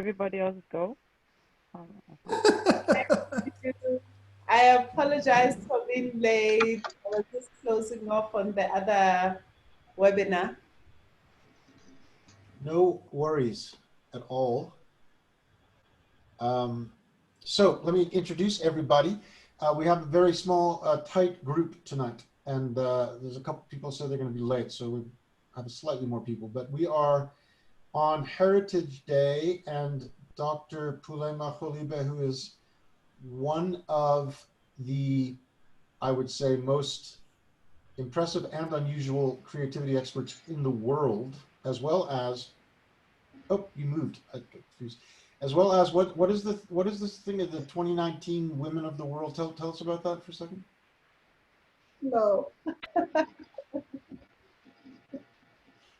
everybody else go? Um, I apologize for being late. I was just closing off on the other webinar. No worries at all. Um, so let me introduce everybody. We have a very small, tight group tonight, and there's a couple people said they're going to be late, so we have slightly more people. But we are on Heritage Day, and Dr. Puleng Makhoalibe, who is one of the, I would say, most impressive and unusual creativity experts in the world, as well as, oh, you moved. I got confused. As well as what is this thing of the 2019 Women of the World? Tell us about that for a second. No.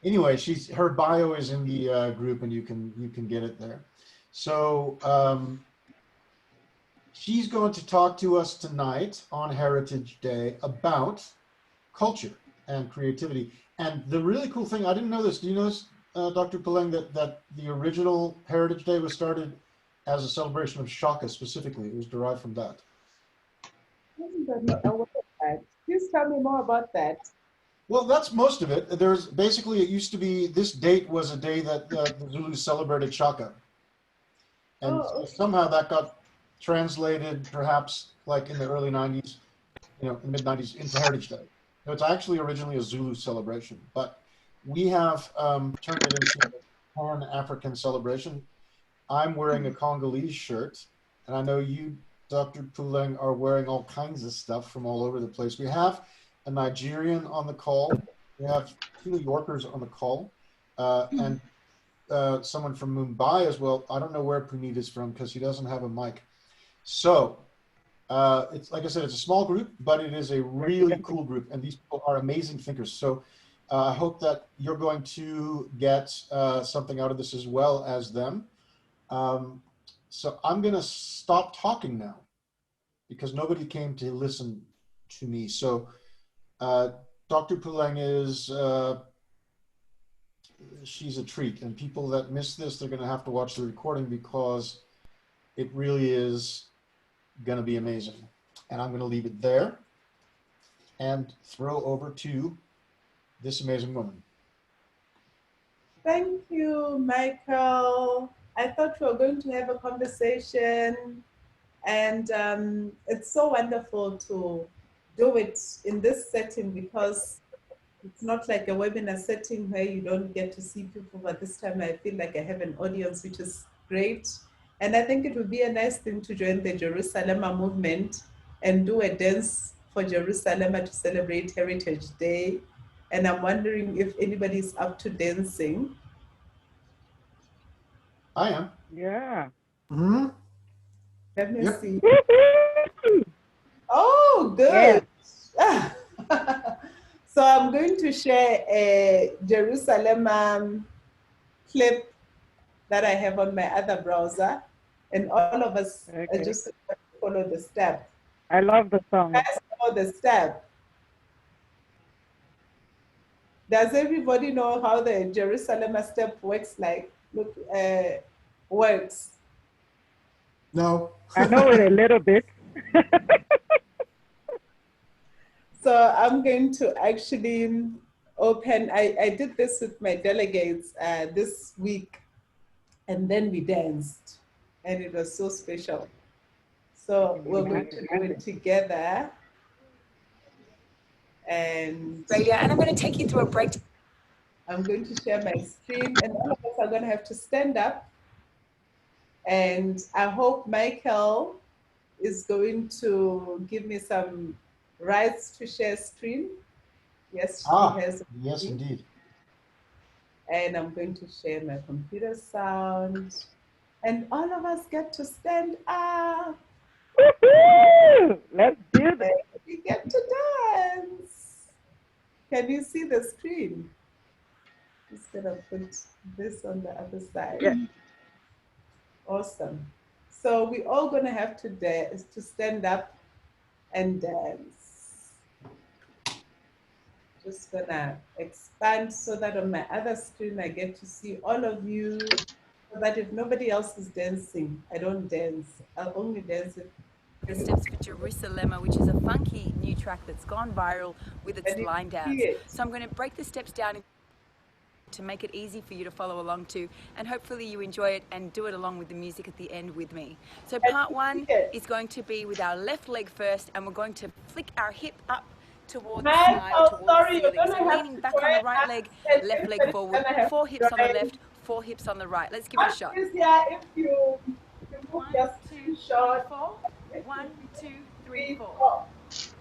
Anyway, her bio is in the group, and you can get it there. So she's going to talk to us tonight on Heritage Day about culture and creativity. And the really cool thing, I didn't know this. Do you know this, Dr. Puleng, that the original Heritage Day was started as a celebration of Shaka specifically? It was derived from that. I'm not aware of that. Please tell me more about that. Well, that's most of it. There's basically, it used to be, this date was a day that the Zulus celebrated Shaka. And Oh, somehow that got translated, perhaps like in the early 90s, mid 90s, into Heritage Day. So it's actually originally a Zulu celebration, but we have turned it into a Pan-African celebration. I'm wearing a Congolese shirt, and I know you, Dr. Puleng, are wearing all kinds of stuff from all over the place. We have a Nigerian on the call. We have 2 New Yorkers on the call, and someone from Mumbai as well. I don't know where Puneet is from because he doesn't have a mic. So it's like I said, it's a small group, but it is a really cool group, and these people are amazing thinkers. So I hope that you're going to get something out of this as well as them. So I'm going to stop talking now because nobody came to listen to me. So Dr. Puleng is she's a treat, and people that miss this, they're going to have to watch the recording because it really is going to be amazing. And I'm going to leave it there and throw over to this amazing woman. thank you, Michael. I thought we were going to have a conversation, and it's so wonderful to do it in this setting because it's not like a webinar setting where you don't get to see people, but this time I feel like I have an audience, which is great. And I think it would be a nice thing to join the Jerusalem movement and do a dance for Jerusalem to celebrate Heritage Day. And I'm wondering if anybody's up to dancing. I am. yeah. Mm-hmm. Let me Yep. see. Woo-hoo! Oh, Yes. good. So I'm going to share a Jerusalem clip that I have on my other browser, and all of us are Okay. just going to follow the step. I love the song. Guys follow the step. Does everybody know how the Jerusalem step works? Like, look, works. No. I know it a little bit. So I'm going to actually open. I did this with my delegates this week, and then we danced, and it was so special. So we're going to do it together. And Radio, and I'm going to take you through a break. I'm going to share my screen, and all of us are going to have to stand up. And I hope Michael is going to give me some rights to share screen. Yes, he has. Yes, indeed. And I'm going to share my computer sound. And all of us get to stand up. Woo-hoo! Let's do this. We get to dance. Can you see the screen? Just gonna put this on the other side. Yeah. Awesome. So we're all gonna have to dance, to stand up and dance. Just gonna expand so that on my other screen I get to see all of you But if nobody else is dancing, I don't dance. I'll only dance if The steps for Jerusalem, which is a funky new track that's gone viral with its line dance. So I'm going to break the steps down to make it easy for you to follow along to, and hopefully you enjoy it and do it along with the music at the end with me. So part one is going to be with our left leg first, and we're going to flick our hip up towards the sky, towards the ceiling. So leaning back on the right leg, left leg forward, 4 hips on the left, 4 hips on the right. Let's give it a shot. If you move 1, your 2, 3, skin short. 4. 1, 2, 3, 4.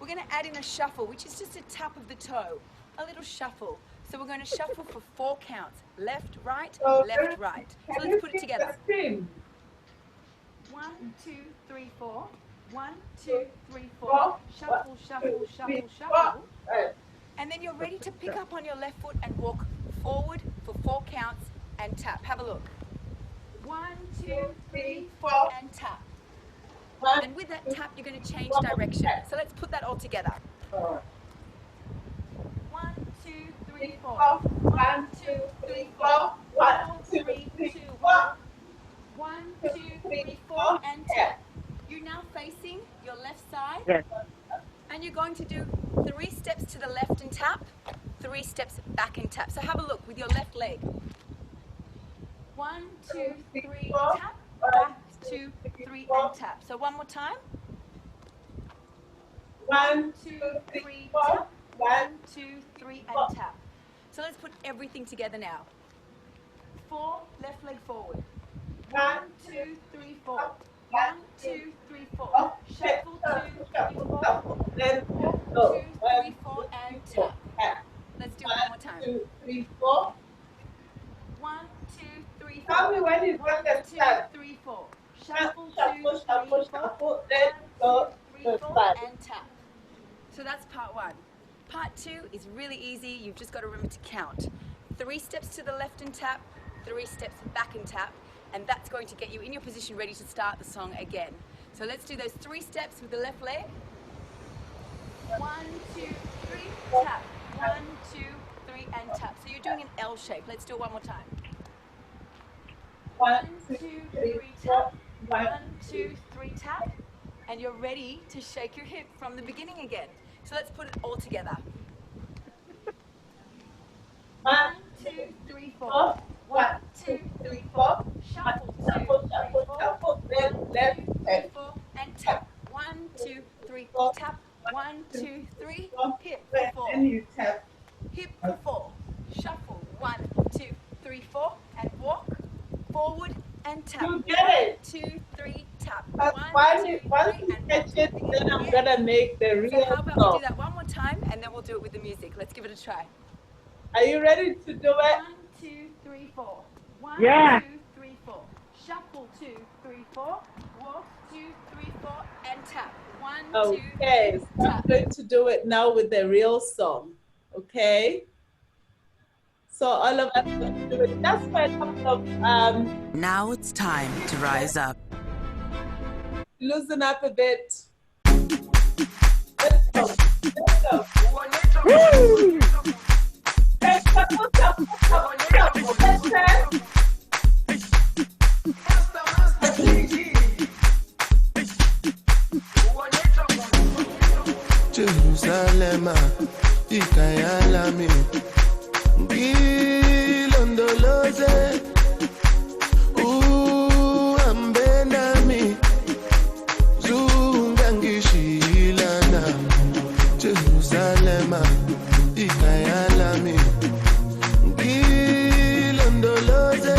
We're going to add in a shuffle, which is just a tap of the toe, a little shuffle. So we're going to shuffle for 4 counts. Left, right, left, right. So let's put it together. 1, 2, 3, 4. 1, 2, 3, 4. Shuffle, shuffle, shuffle, shuffle. And then you're ready to pick up on your left foot and walk forward for 4 counts and tap. Have a look. 1, 2, 3, 4, and tap. And with that tap, you're going to change direction. So let's put that all together. 1, 2, 3, 4. 1, 2, 3, 4. 1, 2, 3, 1. 1, 2, 3, 4, and tap. You're now facing your left side. Yes. And you're going to do 3 steps to the left and tap, 3 steps back and tap. So have a look with your left leg. 1, 2, 3, tap, back, 2, 3, and tap. So one more time. 1, 2, 3, tap. 1, 2, 3, and tap. So let's put everything together now. 4, left leg forward. 1, 2, 3, 4. 1, 2, 3, 4. Shuffle 2, 3, 4. Then 2, 3, 4, and tap. Let's do it one more time. 2, 3, 4. 1, 2, 3, 4. Tell me when you've 1, done the 2, step. 3, 4. Shuffle 2, 3, Shuffle, shuffle, 4. shuffle. Then go 3, to 4, start. and tap. So that's part 1. Part 2 is really easy. You've just got to remember to count. 3 steps to the left and tap, 3 steps back and tap, and that's going to get you in your position ready to start the song again. So let's do those 3 steps with the left leg. 1, 2, 3, tap. 1, 2, 3, and tap. So you're doing an L shape. Let's do it one more time. 1, 2, 3, tap. 1, 2, 3, tap. And you're ready to shake your hip from the beginning again. So let's put it all together. 1, 2, 3, 4. 1, 2, 3, 4. Shuffle 2, 3, 4. 1, 2, 3, 4. And tap. 1, 2, 3, tap. 1, 2, 3. Hip for 4. Then you tap. Hip for 4. Shuffle 1, 2, 3, 4. And walk forward and tap. You get it. 1, 2, 3, tap. But 1, once 2, you 3, catch it, then I'm yeah. gonna make the So real how about we song. do that one more time and then we'll do it with the music. Let's give it a try. Are you ready to do it? 1, 2, 3, 4. 1, Yeah. 2, 3, 4. Shuffle 2, 3, 4. Walk 2, 3, 4, and tap. 1, 2, Okay, 3, so I'm tap. going to do it now with the real song. Okay? So all of us are going to do it. That's why a couple of Now it's time to rise up. loosen up a bit. Let's go. Let's go. Woo! Let's go. Let's go. Jerusalem, ikayalami, ngilondoloze, uhambe nami, zungangishilana. Jerusalem, ikayalami, ngilondoloze,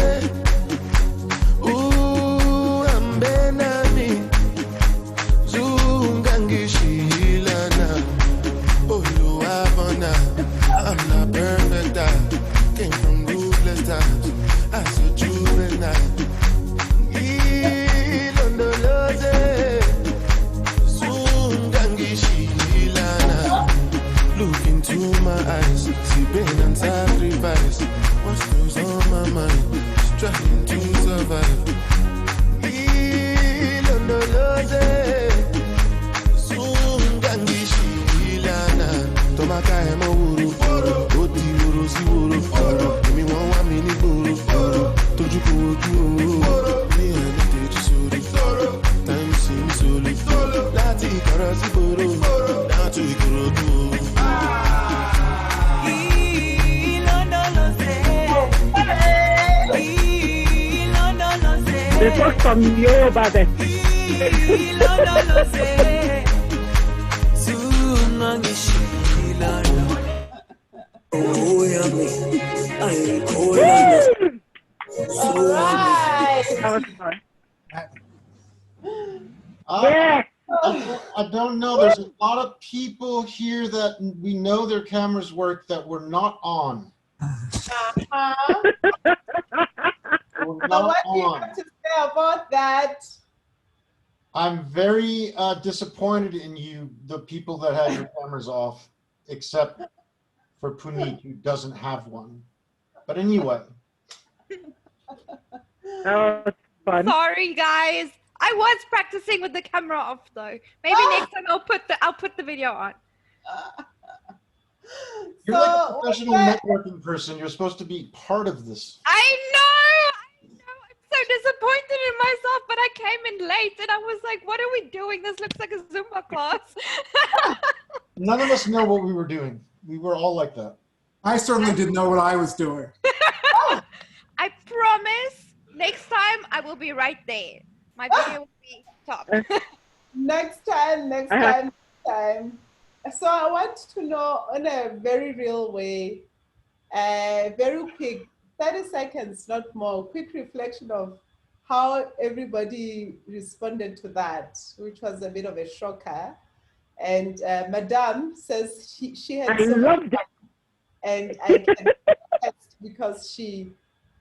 uhambe nami, zungangishilana. I'm not This was from you, baby. All right. That was fun. I don't know. There's a lot of people here that we know their cameras work that were not on. Uh-huh. Were So not what do you on. have to say about that? I'm very disappointed in you, the people that had your cameras off, except for Puneet, who doesn't have one. But anyway. That was fun. Sorry, guys. I was practicing with the camera off, though. Maybe next time I'll put the video on. You're like a professional networking person. You're supposed to be part of this. I know. I'm so disappointed in myself, but I came in late and I was like, what are we doing? This looks like a Zumba class. None of us know what we were doing. We were all like that. I certainly didn't know what I was doing. I promise next time I will be right there. My video will be top. Next time. So I want to know in a very real way, very quick, 30 seconds, not more, quick reflection of how everybody responded to that, which was a bit of a shocker. And Madame says she had I so much loved it. fun, and I can attest because she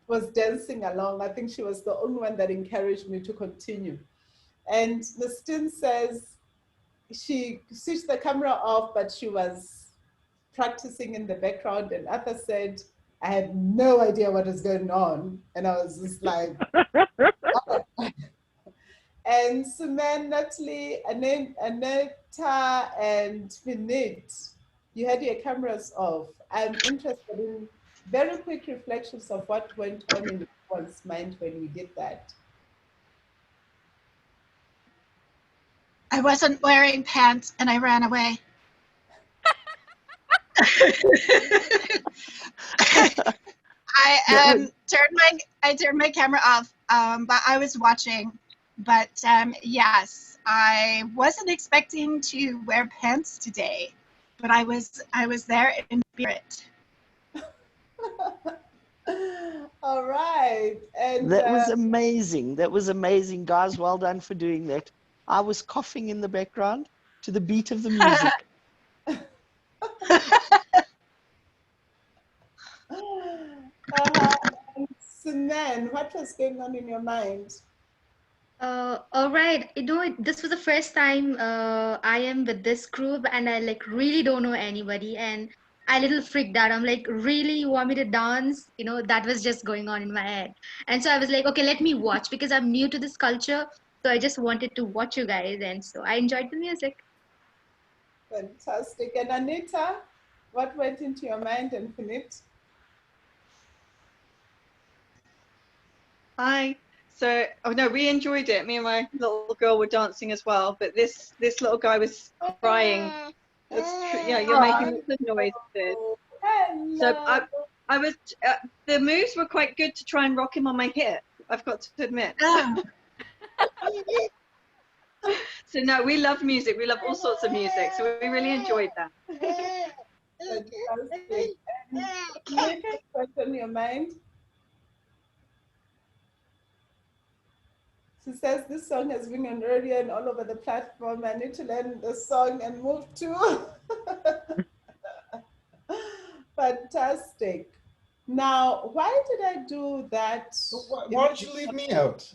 was dancing along. I think she was the only one that encouraged me to continue. And Christine says she switched the camera off, but she was practicing in the background. And Arthur said, I had no idea what was going on. And I was just like, oh. And Suman, Natalie, Aneta, and Vinit, you had your cameras off. I'm interested in very quick reflections of what went on in one's mind when we did that. I wasn't wearing pants and I ran away. I turned my camera off, but I was watching. But yes, I wasn't expecting to wear pants today, but I was there in spirit. All right. And that was amazing. That was amazing, guys. Well done for doing that. I was coughing in the background to the beat of the music. Sunan, what was going on in your mind? All right. This was the first time I am with this group, and I like really don't know anybody, and I little freaked out. I'm like, really, you want me to dance? That was just going on in my head. And so I was like, okay, let me watch because I'm new to this culture. So I just wanted to watch you guys, and so I enjoyed the music. Fantastic. And Anita, what went into your mind, and Philip? Hi. So, we enjoyed it. Me and my little girl were dancing as well, but this little guy was crying. Yeah, you're making the noises. So I was. The moves were quite good to try and rock him on my hip. I've got to admit. So no, we love music. We love all sorts of music. So we really enjoyed that. Fantastic. And what's on your mind? She says this song has been on radio and all over the platform. I need to learn the song and move to. Fantastic. Now, why did I do that? Why did you leave me out?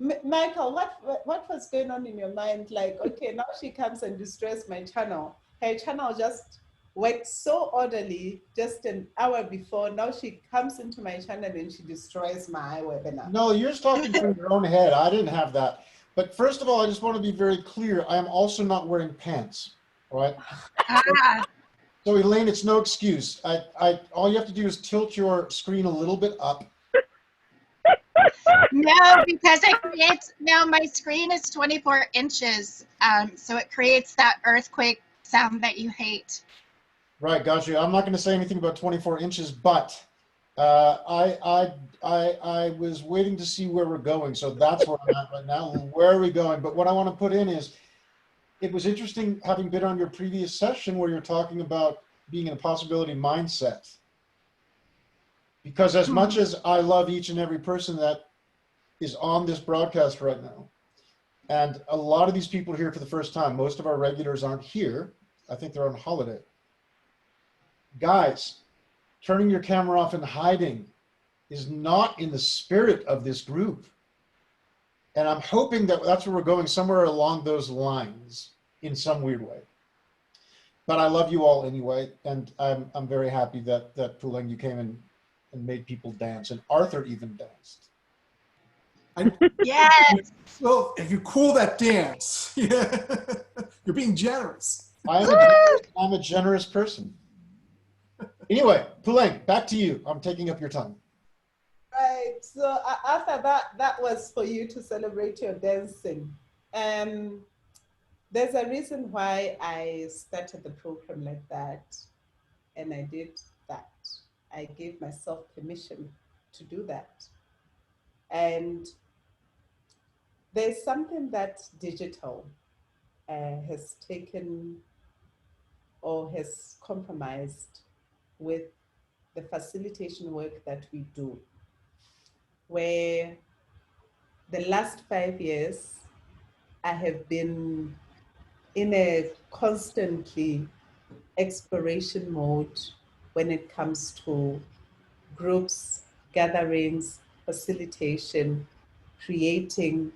Michael, what was going on in your mind? Like, okay, now she comes and destroys my channel. Her channel just worked so orderly just an hour before. Now she comes into my channel and she destroys my webinar. No, you're talking from your own head. I didn't have that. But first of all, I just want to be very clear. I am also not wearing pants, all right? So Elaine, it's no excuse. All you have to do is tilt your screen a little bit up. No, because my screen is 24 inches. So it creates that earthquake sound that you hate. Right, gotcha. I'm not going to say anything about 24 inches, but I was waiting to see where we're going, so that's where I'm at right now. Where are we going? But what I want to put in is, it was interesting having been on your previous session where you're talking about being in a possibility mindset. Because as much as I love each and every person that is on this broadcast right now, and a lot of these people are here for the first time, most of our regulars aren't here. I think they're on holiday. Guys, turning your camera off and hiding is not in the spirit of this group. And I'm hoping that that's where we're going, somewhere along those lines in some weird way. But I love you all anyway, and I'm very happy that Puleng, you came in and made people dance, and Arthur even danced. Yes. Well, if you call that dance, yeah, you're being generous. I'm a generous person. Anyway, Puleng, back to you. I'm taking up your time. Right. So after that was for you to celebrate your dancing. There's a reason why I started the program like that, and I did that. I gave myself permission to do that. And there's something that digital has taken or has compromised with the facilitation work that we do, where the last 5 years, I have been in a constantly exploration mode when it comes to groups, gatherings, facilitation, creating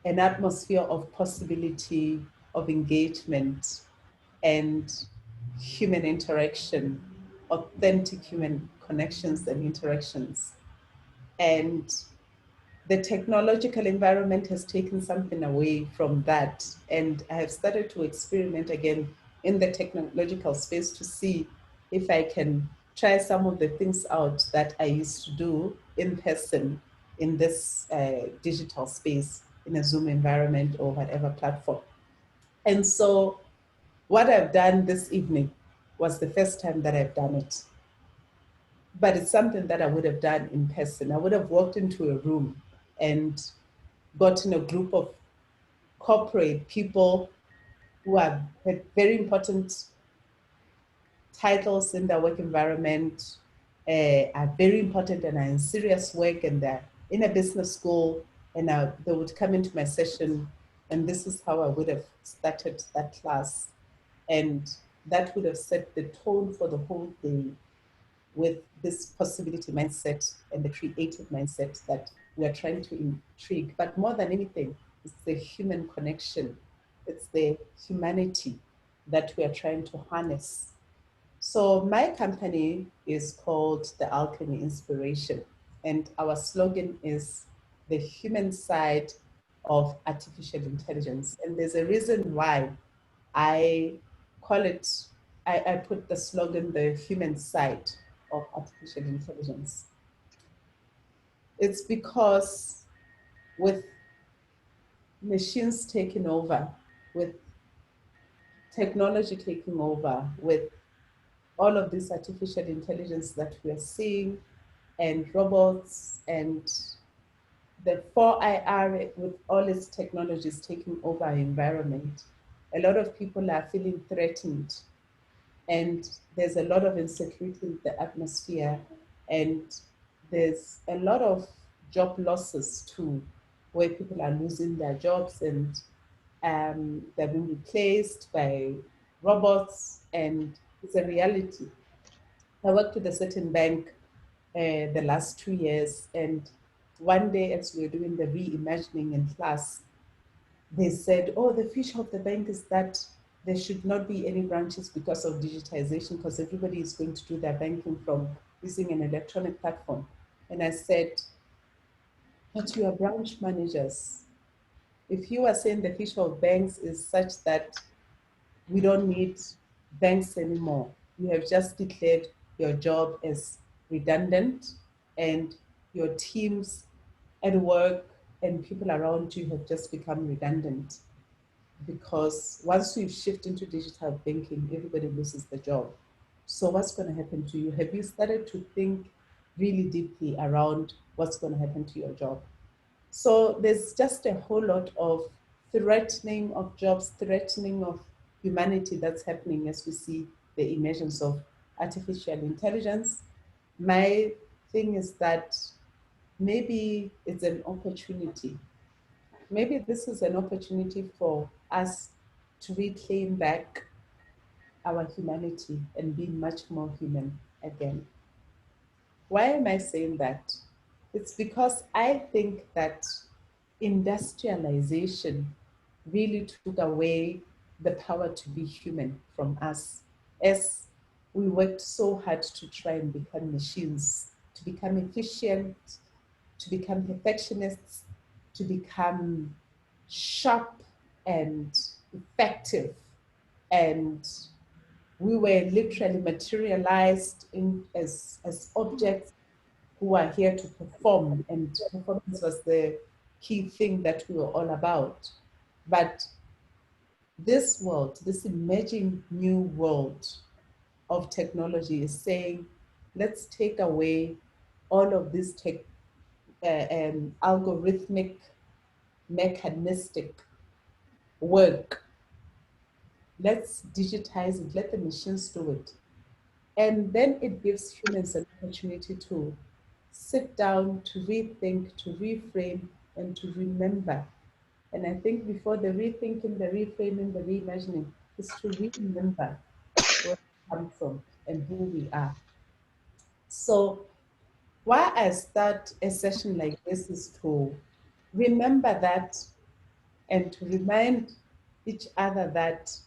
an atmosphere of possibility, of engagement, and human interaction, authentic human connections and interactions. And the technological environment has taken something away from that. And I have started to experiment again in the technological space to see if I can try some of the things out that I used to do in person in this digital space, in a Zoom environment or whatever platform. And so what I've done this evening was the first time that I've done it. But it's something that I would have done in person. I would have walked into a room and gotten a group of corporate people who have had very important titles in their work environment, are very important and are in serious work, and they're in a business school, and they would come into my session, and this is how I would have started that class. And that would have set the tone for the whole day with this possibility mindset and the creative mindset that we are trying to intrigue. But more than anything, it's the human connection. It's the humanity that we are trying to harness. So my company is called The Alchemy Inspiration, and our slogan is the human side of artificial intelligence. And there's a reason why I call it, I put the slogan, the human side of artificial intelligence. It's because with machines taking over, with technology taking over, with all of this artificial intelligence that we are seeing, and robots, and the 4IR with all its technologies taking over our environment, a lot of people are feeling threatened, and there's a lot of insecurity in the atmosphere, and there's a lot of job losses too, where people are losing their jobs, and they're being replaced by robots, and it's a reality. I worked with a certain bank the last 2 years, and one day as we were doing the reimagining in class, they said, oh, the future of the bank is that there should not be any branches because of digitization, because everybody is going to do their banking from using an electronic platform. And I said, but you are branch managers. If you are saying the future of banks is such that we don't need banks anymore, you have just declared your job as redundant, and your teams at work and people around you have just become redundant, because once we shift into digital banking, everybody loses the job. So what's going to happen to you? Have you started to think really deeply around what's going to happen to your job. So there's just a whole lot of threatening of jobs, threatening of humanity that's happening as we see the emergence of artificial intelligence. My thing is that maybe it's an opportunity. Maybe this is an opportunity for us to reclaim back our humanity and be much more human again. Why am I saying that? It's because I think that industrialization really took away the power to be human from us, as we worked so hard to try and become machines, to become efficient, to become perfectionists, to become sharp and effective. And we were literally materialized as objects who are here to perform, and performance was the key thing that we were all about. But this world, this emerging new world of technology is saying, let's take away all of this algorithmic, mechanistic work. Let's digitize it, let the machines do it. And then it gives humans an opportunity to sit down, to rethink, to reframe, and to remember. And I think before the rethinking, the reframing, the reimagining is to remember where we come from and who we are. So why I start a session like this is to remember that and to remind each other that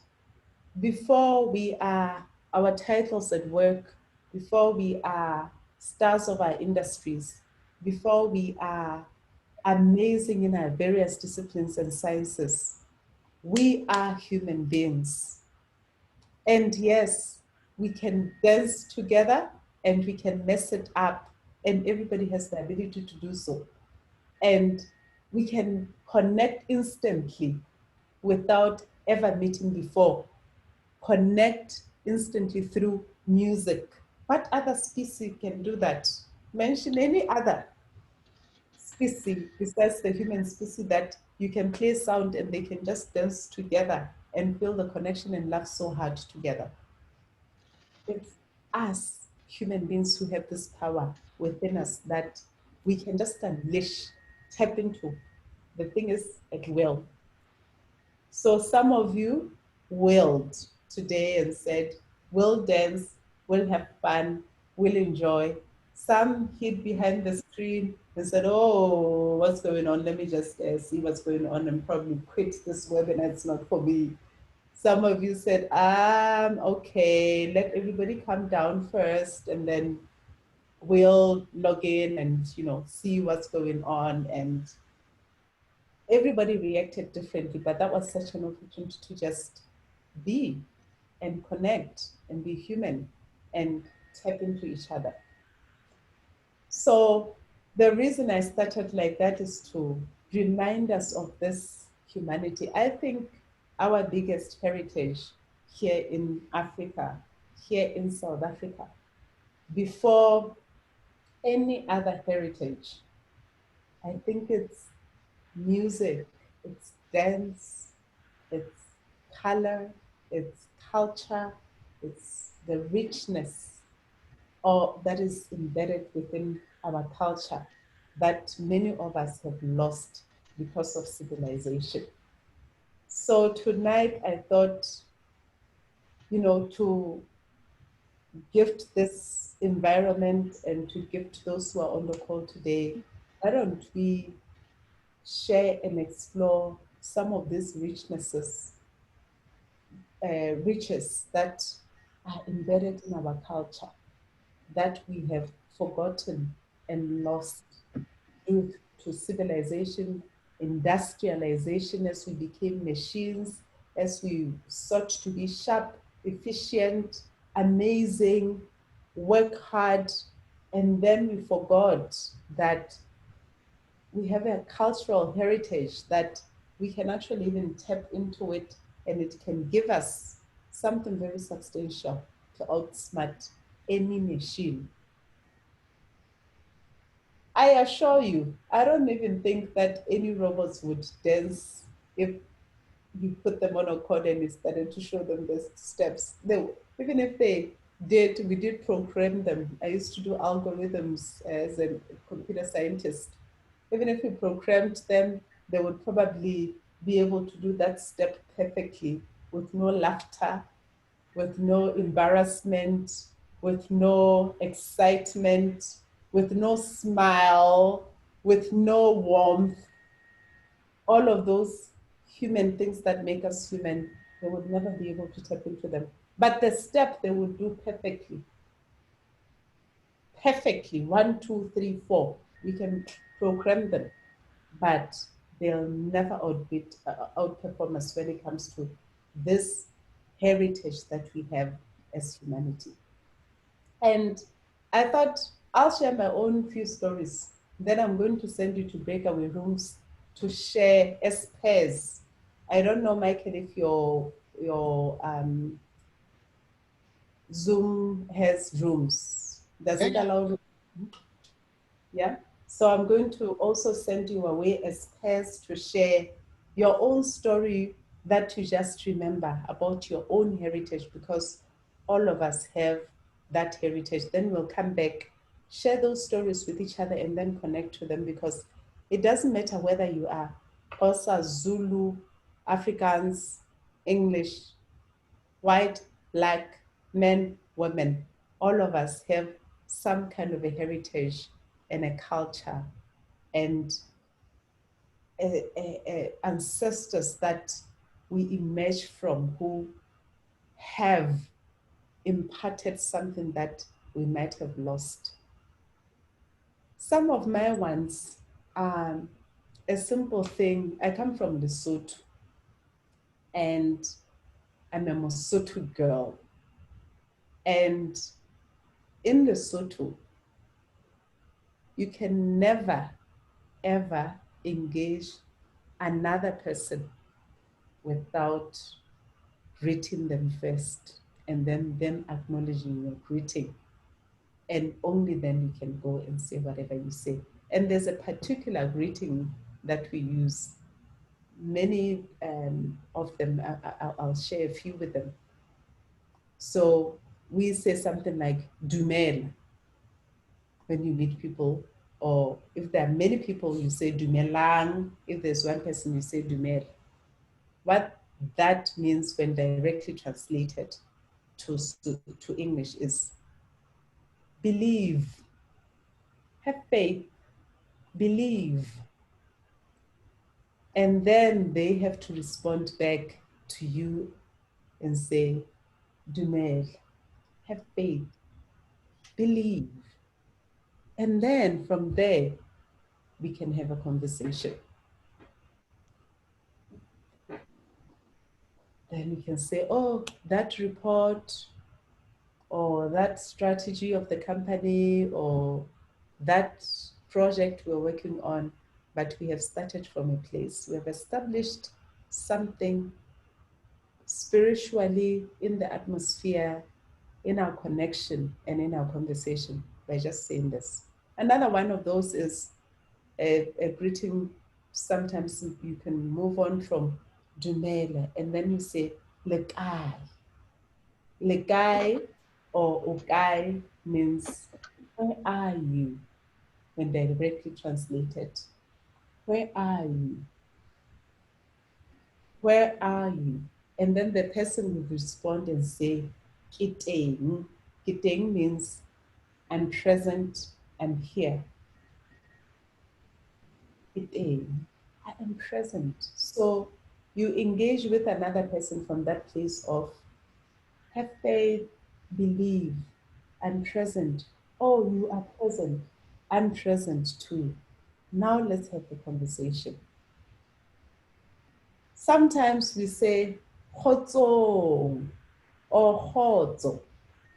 before we are our titles at work, before we are stars of our industries, before we are amazing in our various disciplines and sciences, we are human beings. And yes, we can dance together and we can mess it up, and everybody has the ability to do so. And we can connect instantly without ever meeting before. Connect instantly through music. What other species can do that? Mention any other species besides the human species that you can play sound and they can just dance together and feel the connection and laugh so hard together. It's us human beings who have this power within us that we can just unleash, tap into. The thing is at will. So some of you willed today and said, we'll dance, we'll have fun, we'll enjoy. Some hid behind the screen and said, oh, what's going on? Let me just see what's going on and probably quit this webinar. It's not for me. Some of you said, okay, let everybody come down first and then we'll log in and see what's going on. And everybody reacted differently, but that was such an opportunity to just be and connect and be human and tap into each other. So the reason I started like that is to remind us of this humanity. I think our biggest heritage here in Africa, here in South Africa, before any other heritage, I think it's music, it's dance, it's color, it's culture, it's the richness that is embedded within our culture that many of us have lost because of civilization. So tonight I thought, to gift this environment and to gift those who are on the call today, why don't we share and explore some of these riches that are embedded in our culture that we have forgotten and lost due to civilization, industrialization, as we became machines, as we sought to be sharp, efficient, amazing, work hard, and then we forgot that we have a cultural heritage that we can actually even tap into it, and it can give us something very substantial to outsmart any machine. I assure you, I don't even think that any robots would dance if you put them on a cord and you started to show them the steps. Even if they did, we did program them. I used to do algorithms as a computer scientist. Even if we programmed them, they would probably be able to do that step perfectly with no laughter, with no embarrassment, with no excitement, with no smile, with no warmth. All of those human things that make us human, they would never be able to tap into them. But the step they would do perfectly. Perfectly, 1, 2, 3, 4. We can program them, but they'll never outperform us when it comes to this heritage that we have as humanity. And I thought I'll share my own few stories. Then I'm going to send you to breakaway rooms to share as pairs. I don't know, Michael, if your Zoom has rooms. Does it allow? Yeah. So I'm going to also send you away as pairs to share your own story that you just remember about your own heritage, because all of us have that heritage. Then we'll come back, share those stories with each other, and then connect to them, because it doesn't matter whether you are Xhosa, Zulu, Afrikaans, English, white, black, men, women. All of us have some kind of a heritage and a culture and ancestors that we emerge from, who have imparted something that we might have lost. Some of my ones are a simple thing. I come from Lesotho, and I'm a Mosotho girl. And in Lesotho, you can never, ever engage another person without greeting them first, and then them acknowledging your greeting. And only then you can go and say whatever you say. And there's a particular greeting that we use. Many of them, I'll share a few with them. So we say something like dumela when you meet people, or if there are many people, you say dumelang. If there's one person, you say dumela. What that means when directly translated to English is believe, have faith, believe. And then they have to respond back to you and say, dumela, have faith, believe. And then from there, we can have a conversation. Then we can say, oh, that report or that strategy of the company or that project we're working on, but we have started from a place. We have established something spiritually in the atmosphere, in our connection and in our conversation by just saying this. Another one of those is a greeting. Sometimes you can move on from dumela and then you say lekai. Lekai or okai means where are you, when directly translated. Where are you? Where are you? And then the person will respond and say kiteng. Kiteng means I'm present, I'm here. Kiteng, I am present. So you engage with another person from that place of have faith, believe, I'm present. Oh, you are present. I'm present too. Now let's have the conversation. Sometimes we say kgotsong or kgotso.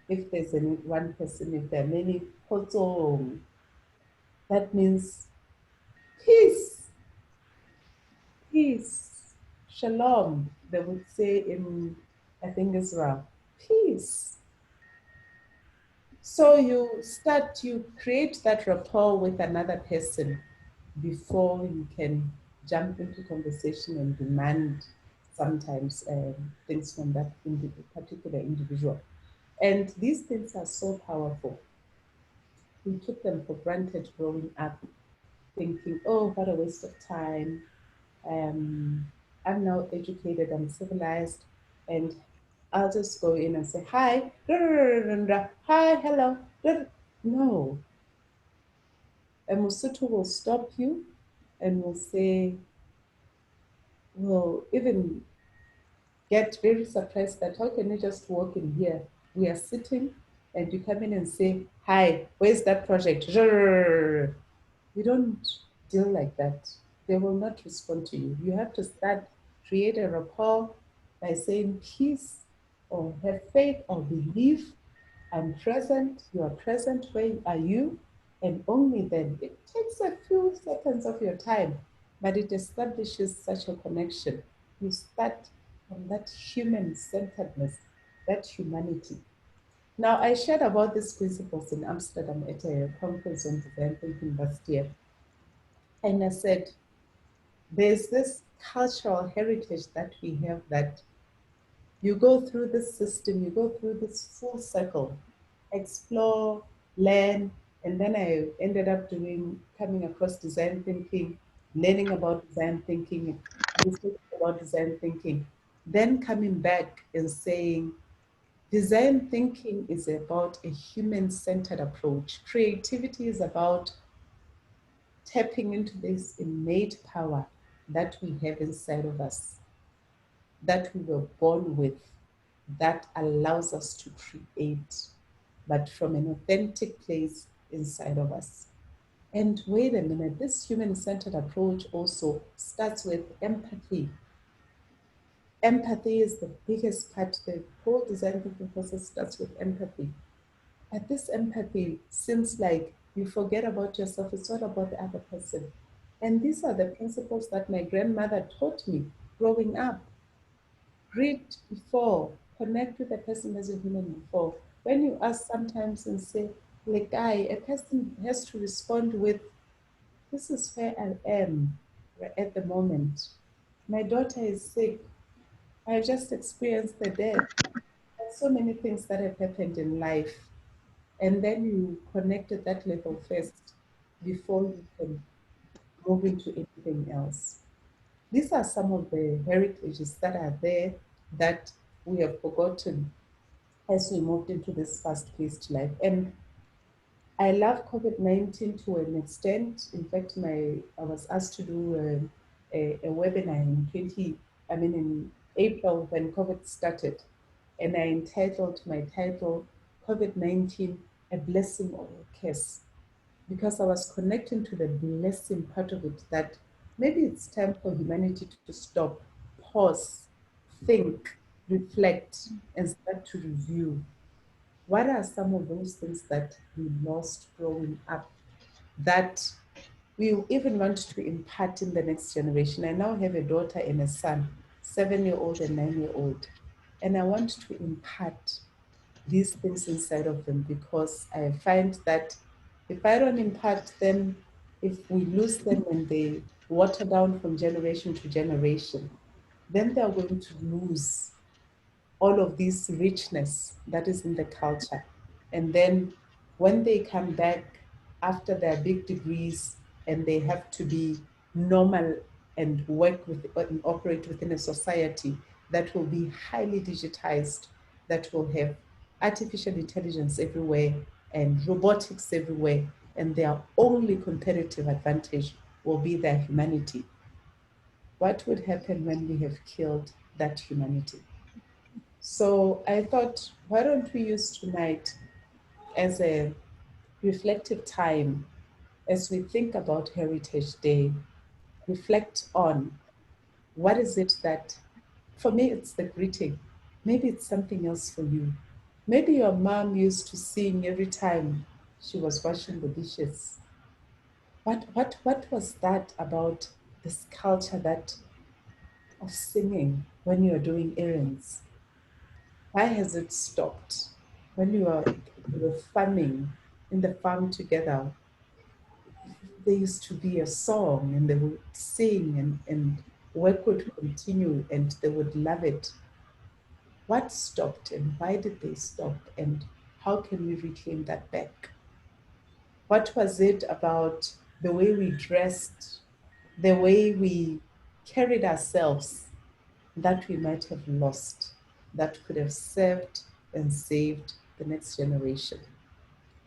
If there's one person, if there are many, kgotsong. That means peace, peace, shalom. They would say in, I think, Israel, peace. So you create that rapport with another person before you can jump into conversation and demand sometimes things from that particular individual. And these things are so powerful. We took them for granted growing up, thinking, oh, what a waste of time. I'm now educated, I'm civilized, and I'll just go in and say, hi, hi, hello. No, a Musutu will stop you and will say, will even get very surprised that how can you just walk in here? We are sitting and you come in and say, hi, where's that project? We don't deal like that. They will not respond to you. You have to create a rapport by saying peace or have faith or believe. I'm present, you are present, where are you? And only then, it takes a few seconds of your time, but it establishes such a connection. You start from that human-centeredness, that humanity. Now, I shared about these principles in Amsterdam at a conference on design thinking last year. And I said, there's this cultural heritage that we have that you go through this system, you go through this full circle, explore, learn, and then I ended up coming across design thinking, learning about design thinking, researching about design thinking, then coming back and saying, design thinking is about a human-centered approach. Creativity is about tapping into this innate power that we have inside of us, that we were born with, that allows us to create, but from an authentic place inside of us. And wait a minute, this human-centered approach also starts with empathy. Empathy is the biggest part. The whole design thinking process starts with empathy. But this empathy seems like you forget about yourself, it's all about the other person. And these are the principles that my grandmother taught me growing up. Read before, connect with the person as a human before. When you ask sometimes and say, like a person has to respond with, this is where I am at the moment. My daughter is sick. I just experienced the death. There's so many things that have happened in life. And then you connect at that level first before you can move into anything else. These are some of the heritages that are there that we have forgotten as we moved into this fast-paced life. And I love COVID-19 to an extent. In fact, I was asked to do a webinar in April when COVID started. And I entitled my title, COVID-19, a blessing or a curse, because I was connecting to the blessing part of it, that maybe it's time for humanity to stop, pause, think, reflect, and start to review. What are some of those things that we lost growing up that we even want to impart in the next generation? I now have a daughter and a son, 7-year-old and 9-year-old, and I want to impart these things inside of them, because I find that if I don't impart them, if we lose them and they water down from generation to generation, then they're going to lose all of this richness that is in the culture. And then when they come back after their big degrees and they have to be normal and work with and operate within a society that will be highly digitized, that will have artificial intelligence everywhere and robotics everywhere, and their only competitive advantage will be their humanity. What would happen when we have killed that humanity? So I thought, why don't we use tonight as a reflective time as we think about Heritage Day, reflect on what is it that, for me, it's the greeting. Maybe it's something else for you. Maybe your mom used to sing every time she was washing the dishes. What was that about this culture of singing when you're doing errands? Why has it stopped? When you are were farming in the farm together, there used to be a song and they would sing and work would continue and they would love it. What stopped and why did they stop and how can we reclaim that back? What was it about the way we dressed, the way we carried ourselves that we might have lost, that could have served and saved the next generation?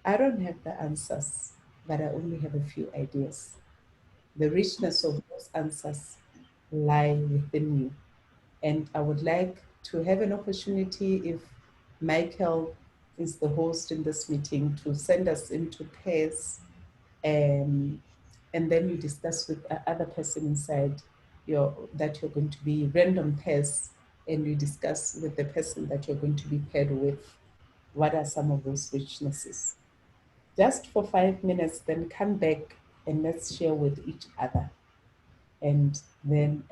I don't have the answers, but I only have a few ideas. The richness of those answers lie within you. And I would like to have an opportunity, if Michael is the host in this meeting, to send us into pairs, and then you discuss with the other person inside that you're going to be random pairs, and you discuss with the person that you're going to be paired with what are some of those richnesses. Just for 5 minutes, then come back and let's share with each other and then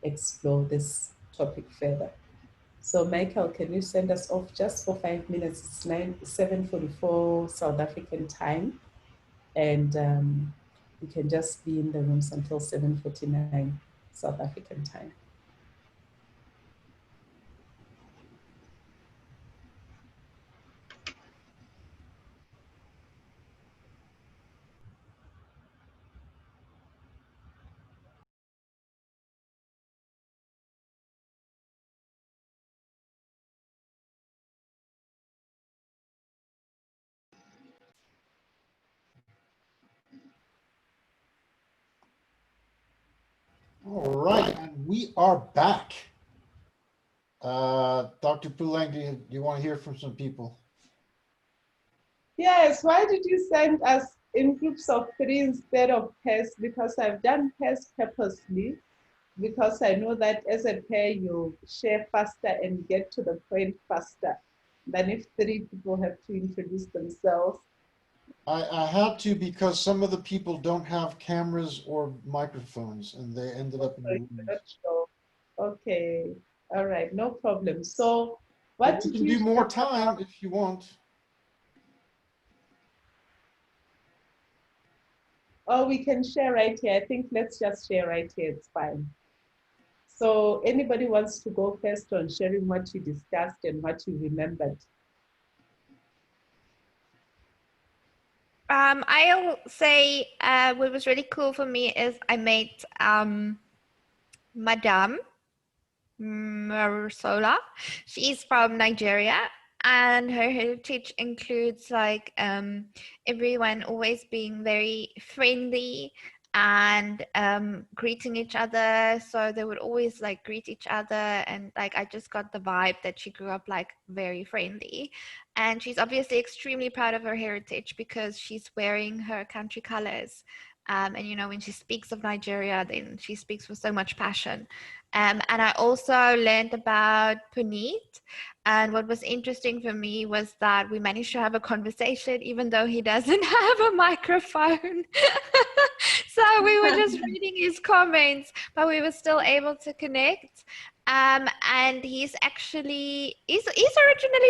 explore this topic further. So Michael, can you send us off just for 5 minutes? It's 7:44 South African time, and you can just be in the rooms until 7:49 South African time. All right, and we are back. Dr. Puleng, do you want to hear from some people? Yes, why did you send us in groups of 3 instead of pairs? Because I've done pairs purposely, because I know that as a pair, you share faster and get to the point faster than if 3 people have to introduce themselves. I had to because some of the people don't have cameras or microphones, and they ended up in the rooms. Okay, all right, no problem. So what We did can you do more share time about? if you want. Oh, we can share right here. I think let's just share right here. It's fine. So anybody wants to go first on sharing what you discussed and what you remembered? I'll say what was really cool for me is I met Madame Marusola. She's from Nigeria, and her heritage includes like everyone always being very friendly and greeting each other. So they would always like greet each other, and like I just got the vibe that she grew up like very friendly. And she's obviously extremely proud of her heritage because she's wearing her country colors. And you know, when she speaks of Nigeria, then she speaks with so much passion. And I also learned about Puneet. And what was interesting for me was that we managed to have a conversation, even though he doesn't have a microphone. So we were just reading his comments, but we were still able to connect. And he's originally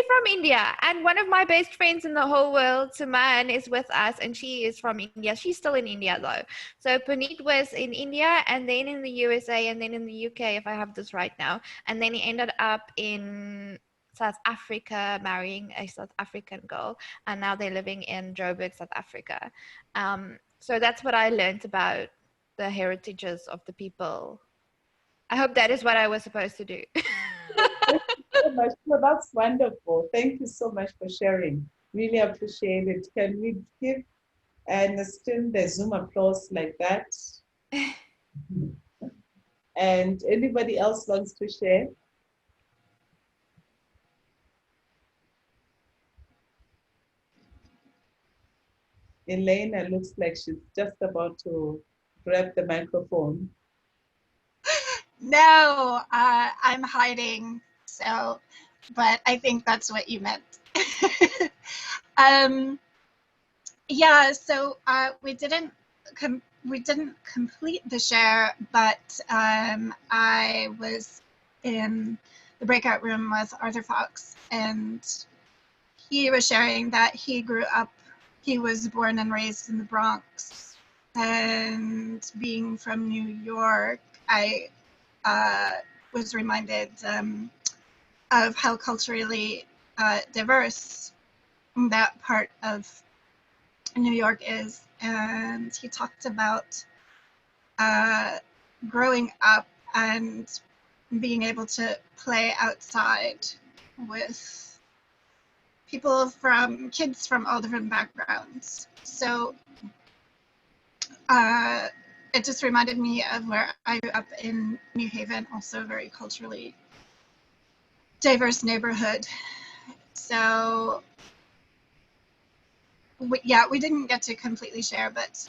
from India, and one of my best friends in the whole world, Suman, is with us, and she is from India. She's still in India though. So Puneet was in India, and then in the USA, and then in the UK, if I have this right now, and then he ended up in South Africa marrying a South African girl, and now they're living in Joburg, South Africa. So that's what I learned about the heritages of the people. I hope that is what I was supposed to do. Thank you so much. So that's wonderful. Thank you so much for sharing. Really appreciate it. Can we give Ernestine the Zoom applause like that? And anybody else wants to share? Elena looks like she's just about to grab the microphone. No, I'm hiding. So, but I think that's what you meant. Yeah. So we didn't complete the share, but I was in the breakout room with Arthur Fox, and he was sharing that he was born and raised in the Bronx, and being from New York, I was reminded of how culturally diverse that part of New York is. And he talked about growing up and being able to play outside with kids from all different backgrounds. So it just reminded me of where I grew up in New Haven, also a very culturally diverse neighborhood. So we didn't get to completely share, but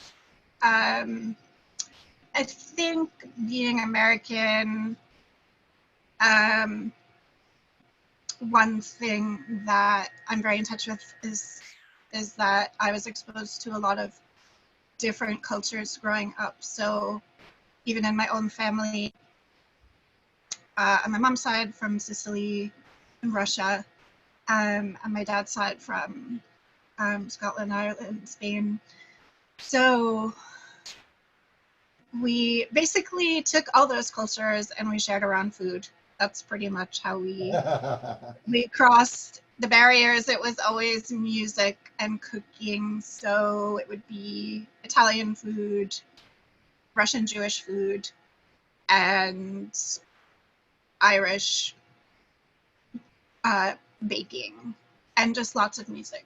I think being American, one thing that I'm very in touch with is that I was exposed to a lot of different cultures growing up. So even in my own family, on my mom's side from Sicily and Russia, on my dad's side from Scotland, Ireland, Spain. So we basically took all those cultures and we shared around food. That's pretty much how we crossed the barriers. It was always music and cooking. So it would be Italian food, Russian Jewish food, and Irish baking, and just lots of music.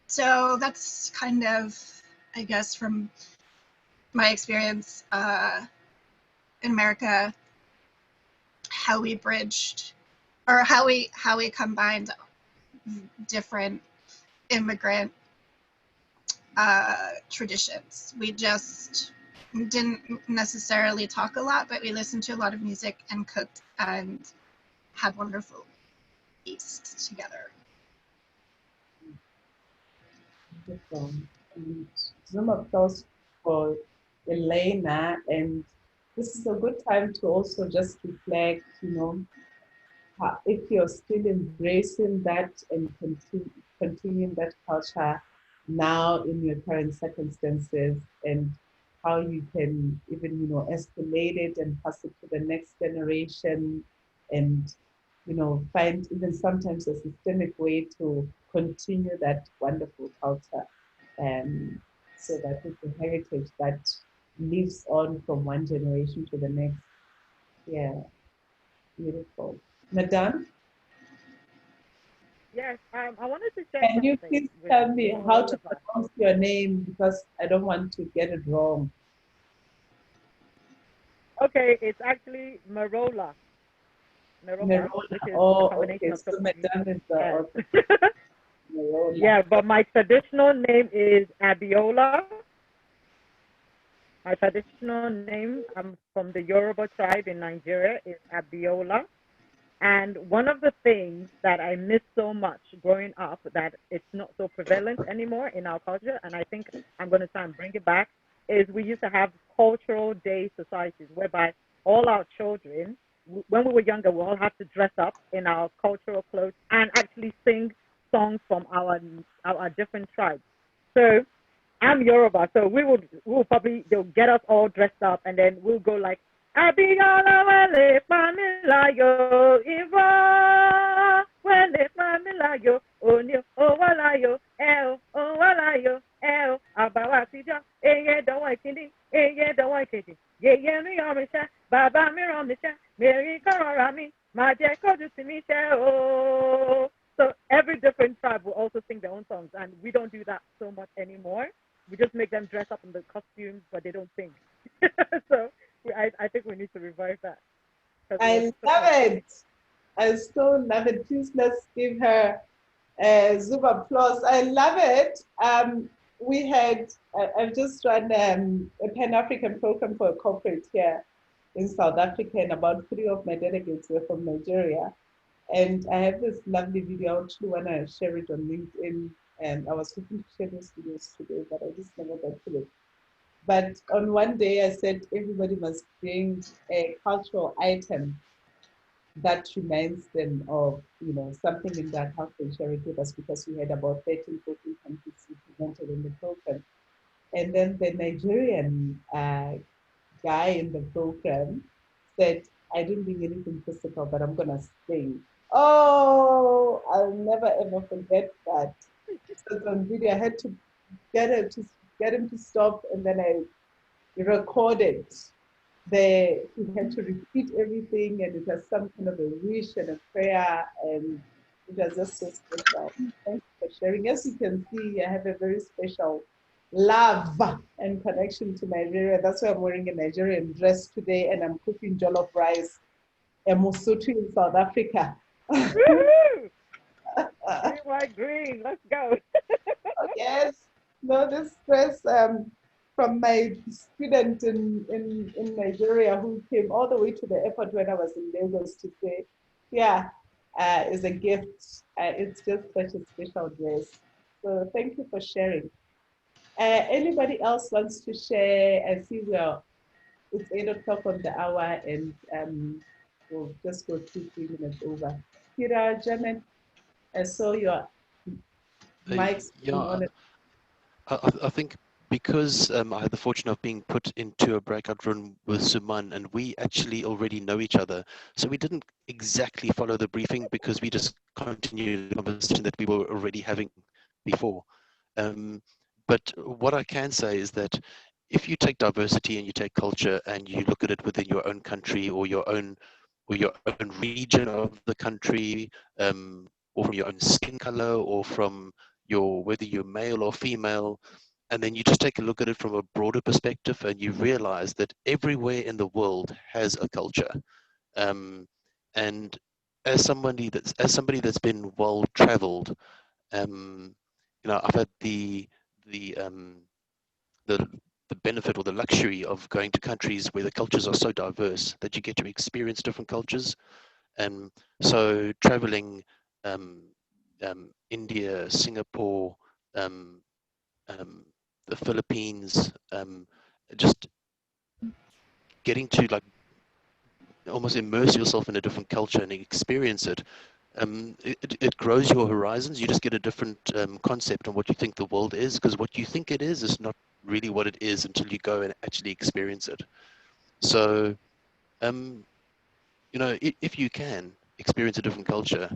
So that's kind of, I guess, from my experience in America, how we bridged, or how we combined different immigrant traditions. We just didn't necessarily talk a lot, but we listened to a lot of music and cooked and had wonderful feasts together. Zoom applause for Elena, and this is a good time to also just reflect, if you're still embracing that and continuing that culture now in your current circumstances, and how you can even, escalate it and pass it to the next generation, and, find even sometimes a systemic way to continue that wonderful culture. So that it's a heritage that lives on from one generation to the next. Yeah, beautiful. Madame? Yes, I wanted to share Can you something please with tell me how all to of us. pronounce your name, because I don't want to get it wrong. Okay, it's actually Marola. Merola. Which is a Oh, combination okay. of So Madame is the yes. author. Merola. Yeah, but my traditional name is Abiola. My traditional name, I'm from the Yoruba tribe in Nigeria, is Abiola. And one of the things that I miss so much growing up, that it's not so prevalent anymore in our culture, and I think I'm going to try and bring it back, is we used to have cultural day societies whereby all our children, when we were younger, we all had to dress up in our cultural clothes and actually sing songs from our different tribes. So I'm Yoruba, so we'll probably, they'll get us all dressed up, and then we'll go like, Abiola wele pamila yo Ivo wele pamila yo Oni owala yo owala yo abawa tijo eye dowo ikini eye dowo ikeji yeye mi ran mi se baba mi ran mi se meri korora mi ma je koju ti mi se o. So every different tribe will also sing their own songs, and we don't do that so much anymore. We just make them dress up in the costumes, but they don't sing. So I think we need to revive that. I love it. I so love it. Please, let's give her a Zoom applause. I love it. We had, I've just run a Pan-African program for a corporate here in South Africa, and about 3 of my delegates were from Nigeria. And I have this lovely video. I actually want to share it on LinkedIn, and I was hoping to share those videos today, but I just never got to it. But on one day I said everybody must bring a cultural item that reminds them of, something in their culture and share it with us, because we had about 13, 14 countries represented in the program. And then the Nigerian guy in the program said, I didn't bring anything physical, but I'm going to sing. Oh, I'll never ever forget that. So on video, I had to get him to stop, and then I recorded. He had to repeat everything, and it was some kind of a wish and a prayer, and it was just so special. Thank you for sharing. As you can see, I have a very special love and connection to Nigeria. That's why I'm wearing a Nigerian dress today, and I'm cooking jollof rice and musutu in South Africa. Woohoo! Green, white, green. Let's go. Yes. No, this dress from my student in Nigeria who came all the way to the airport when I was in Lagos to say, yeah, is a gift. It's just such a special dress. So thank you for sharing. Anybody else wants to share? I see it's 8 o'clock on the hour, and we'll just go 2-3 minutes over. Kira, Janet, I saw your mics on. I think because I had the fortune of being put into a breakout room with Suman, and we actually already know each other. So we didn't exactly follow the briefing because we just continued the conversation that we were already having before. But what I can say is that if you take diversity and you take culture and you look at it within your own country or your own region of the country, or from your own skin color, or from whether you're male or female, and then you just take a look at it from a broader perspective, and you realize that everywhere in the world has a culture. And as somebody that's been well traveled, I've had the benefit or the luxury of going to countries where the cultures are so diverse that you get to experience different cultures. And so traveling India, Singapore, the Philippines, just getting to like almost immerse yourself in a different culture and experience it. It grows your horizons. You just get a different concept on what you think the world is, because what you think it is not really what it is until you go and actually experience it. So, if you can experience a different culture,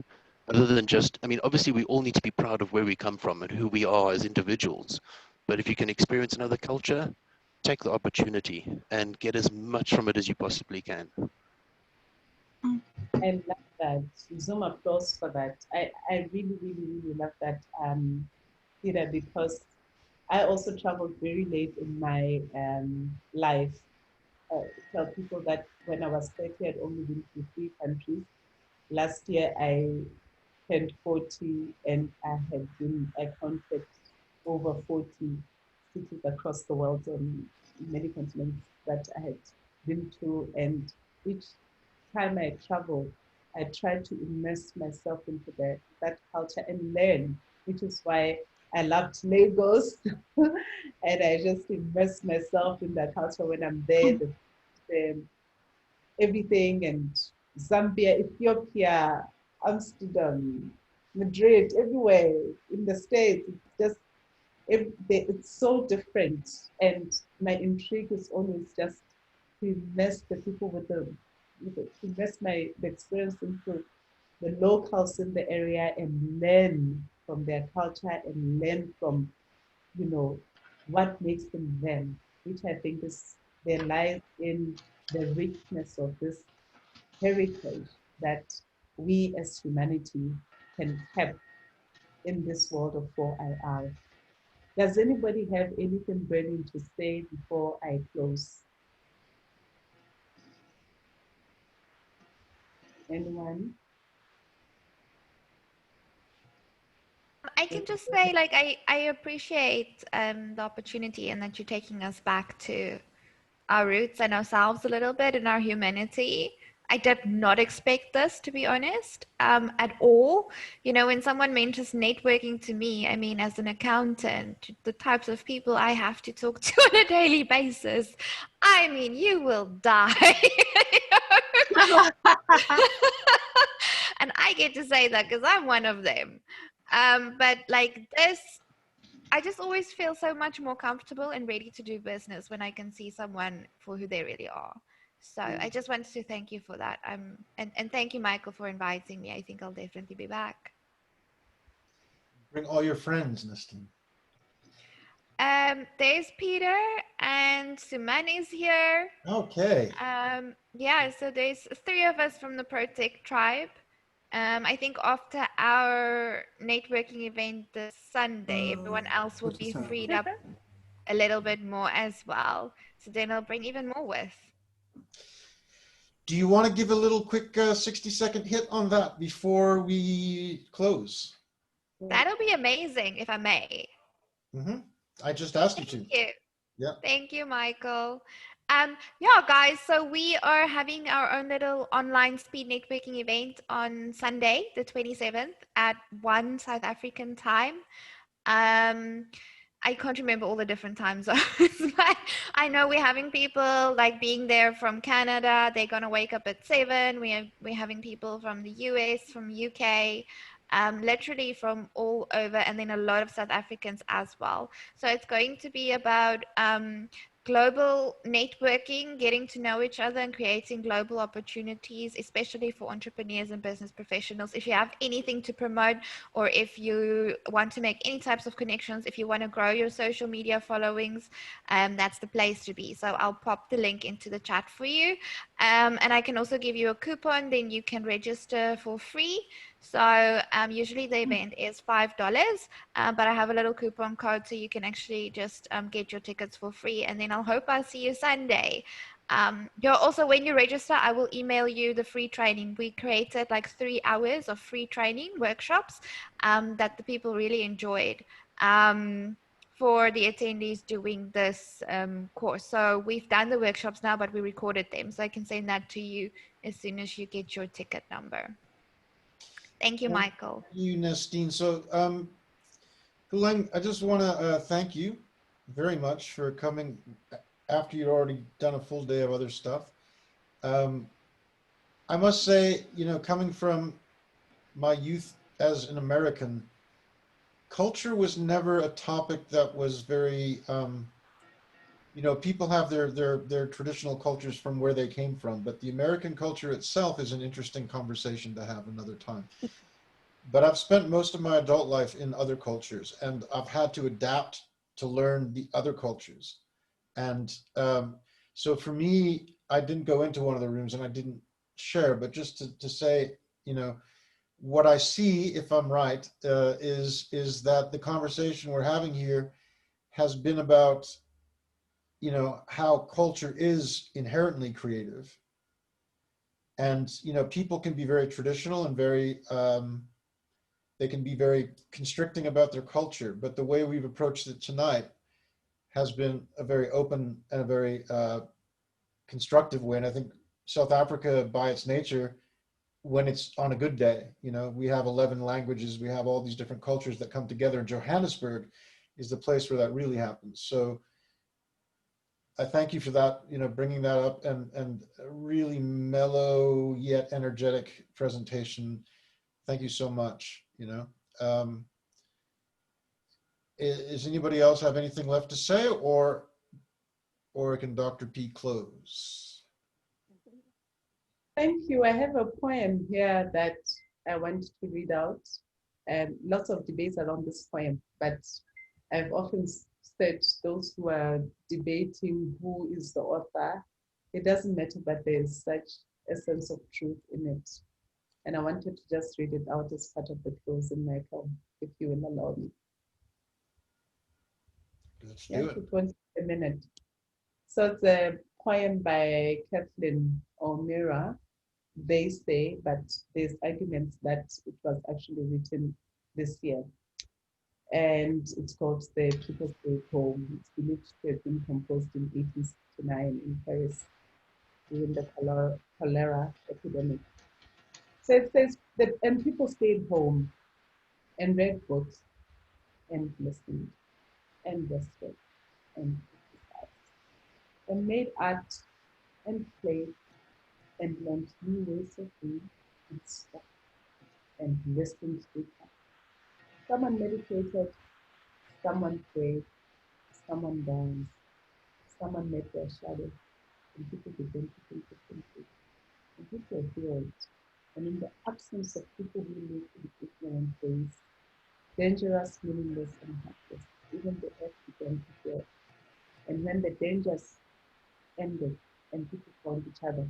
other than just, obviously we all need to be proud of where we come from and who we are as individuals. But if you can experience another culture, take the opportunity and get as much from it as you possibly can. I love that. Zoom applause for that. I really, really, really love that, Peter, because I also traveled very late in my life. Tell people that when I was 30, I'd only been to 3 countries. Last year, I turned 40, and I counted over 40 cities across the world and many continents that I had been to. And each time I travel, I try to immerse myself into that culture and learn, which is why I loved Lagos. And I just immerse myself in that culture when I'm there, everything, and Zambia, Ethiopia, Amsterdam, Madrid, everywhere in the States. It's just, it's so different. And my intrigue is always just to immerse the people to invest the experience into the locals in the area and learn from their culture and learn from, what makes them, which I think there lies in the richness of this heritage that we as humanity can have in this world of 4IR. Does anybody have anything burning to say before I close? Anyone? I can just say, like, I appreciate the opportunity and that you're taking us back to our roots and ourselves a little bit and our humanity. I did not expect this, to be honest, at all. When someone mentions networking to me, as an accountant, the types of people I have to talk to on a daily basis, you will die. And I get to say that because I'm one of them. But like this, I just always feel so much more comfortable and ready to do business when I can see someone for who they really are. So I just wanted to thank you for that. And thank you, Michael, for inviting me. I think I'll definitely be back. Bring all your friends, Nestine. There's Peter and Suman is here. Okay. Yeah, so there's 3 of us from the ProTech tribe. I think after our networking event this Sunday, everyone else will be freed up a little bit more as well. So then I'll bring even more with. Do you want to give a little quick 60-second hit on that before we close? That'll be amazing, if I may. Mm-hmm. I just asked you to. Thank you. Yeah. Thank you, Michael. Yeah, guys, so we are having our own little online speed networking event on Sunday, the 27th at 1 South African time. I can't remember all the different time zones, but I know we're having people like being there from Canada. They're gonna wake up at 7. We're having people from the US, from UK, literally from all over, and then a lot of South Africans as well. So it's going to be about global networking, getting to know each other and creating global opportunities, especially for entrepreneurs and business professionals. If you have anything to promote, or if you want to make any types of connections, if you want to grow your social media followings, that's the place to be. So I'll pop the link into the chat for you. And I can also give you a coupon, then you can register for free. So usually the event is $5, but I have a little coupon code so you can actually just get your tickets for free. And then I'll see you Sunday. Also, when you register, I will email you the free training. We created like 3 hours of free training workshops that the people really enjoyed for the attendees doing this course. So we've done the workshops now, but we recorded them. So I can send that to you as soon as you get your ticket number. Thank you, Michael. Thank you, Nestine. So, Puleng, I just want to thank you very much for coming after you'd already done a full day of other stuff. I must say, coming from my youth as an American, culture was never a topic that was very, people have their traditional cultures from where they came from, but the American culture itself is an interesting conversation to have another time. But I've spent most of my adult life in other cultures, and I've had to adapt to learn the other cultures. And so for me, I didn't go into one of the rooms and I didn't share, but just to say, what I see, if I'm right, is that the conversation we're having here has been about, how culture is inherently creative. And, people can be very traditional and very, they can be very constricting about their culture, but the way we've approached it tonight has been a very open and a very constructive way. And I think South Africa, by its nature, when it's on a good day, we have 11 languages, we have all these different cultures that come together, and Johannesburg is the place where that really happens. So I thank you for that, bringing that up, and a really mellow yet energetic presentation. Thank you so much. Is anybody else have anything left to say, or can Dr. P close? Thank you. I have a poem here that I want to read out. Lots of debates around this poem, but I've often said those who are debating who is the author, it doesn't matter, but there's such a sense of truth in it. And I wanted to just read it out as part of the closing, Michael, if you will allow me. Let's do it. It won't take a minute. So it's a poem by Kathleen O'Meara. They say, but there's arguments that it was actually written this year. And it's called The People's Day Poem. It's believed to have been composed in 1869 in Paris during the cholera epidemic. So it says that, and people stayed home and read books and listened and rested and criticized and made art and played and learned new ways of being and stopped and listened deeper. Someone meditated, someone prayed, someone danced, someone met their shadow, and people began to think differently. And people were healed. And in the absence of people who lived in ignorant ways, dangerous, meaningless, and helpless, even the earth began to heal. And when the dangers ended and people found each other,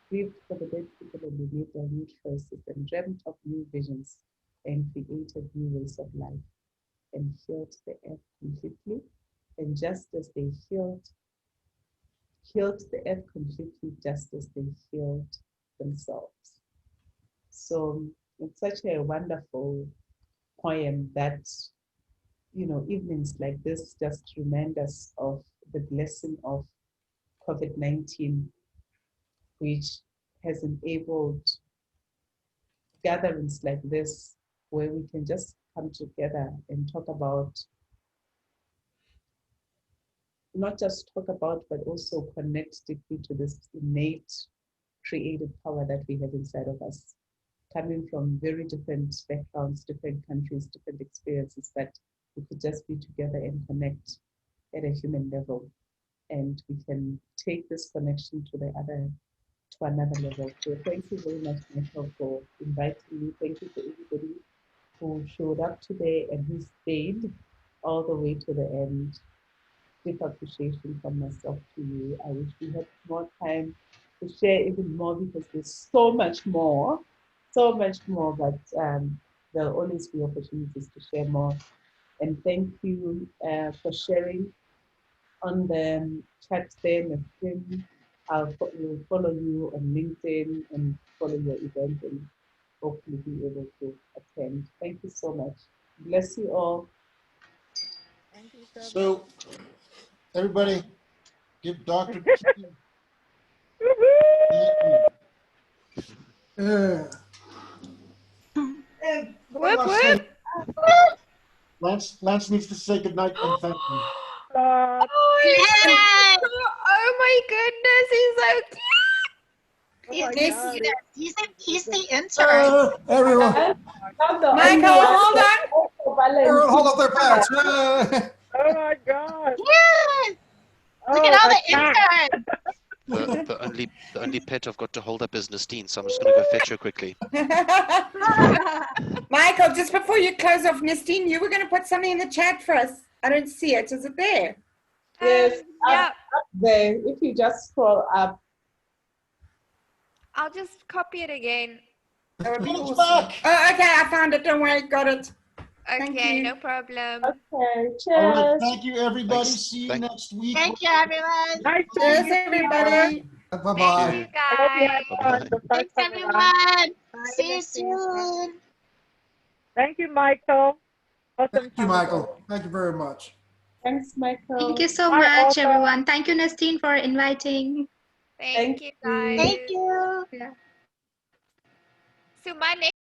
grieved for the dead people and renewed their new choices and dreamt of new visions and created new ways of life and healed the earth completely. And just as they healed the earth completely, just as they healed themselves. So it's such a wonderful poem that, evenings like this just remind us of the blessing of COVID-19, which has enabled gatherings like this where we can just come together and talk about, not just talk about, but also connect deeply to this innate creative power that we have inside of us, coming from very different backgrounds, different countries, different experiences, but we could just be together and connect at a human level. And we can take this connection to another level. So thank you very much, Michael, for inviting me. Thank you for everybody who showed up today and who stayed all the way to the end. Deep appreciation from myself to you. I wish we had more time to share even more because there's so much more, but there'll always be opportunities to share more. And thank you for sharing on the chat there, Nassim. Will follow you on LinkedIn and follow your event and hopefully be able to attend. Thank you so much. Bless you all. Thank you so So, much. everybody, give Dr. And one last thing. Lance needs to say goodnight and thank you. God. Oh my goodness, he's so cute. He's the intern. Everyone. Michael, hold on. Everyone hold up their pants. Oh my God. Yes. Look Oh, at all a the cat. interns. The only pet I've got to hold up is Nastine, so I'm just going to go fetch her quickly. Michael, just before you close off, Nastine, you were going to put something in the chat for us. I don't see it. Is it there? Yes, up there. If you just scroll up. I'll just copy it again. That would be awesome. Oh, okay, I found it. Don't worry, got it. Okay, no problem. Okay, cheers. All right, thank you, everybody. Thanks. See you next week. Thank you, everyone. Nice Cheers, everybody. Bye-bye. You I hope you guys. had fun the first Thanks, time around. everyone. Bye, See you Nastine. soon. Thank you, Michael. Awesome Thank you, time. Michael. Thank you very much. Thanks, Michael. Thank you so Bye, much, Alta. everyone. Thank you, Nastine, for inviting. Thank you, guys. Thank you. Yeah. So my next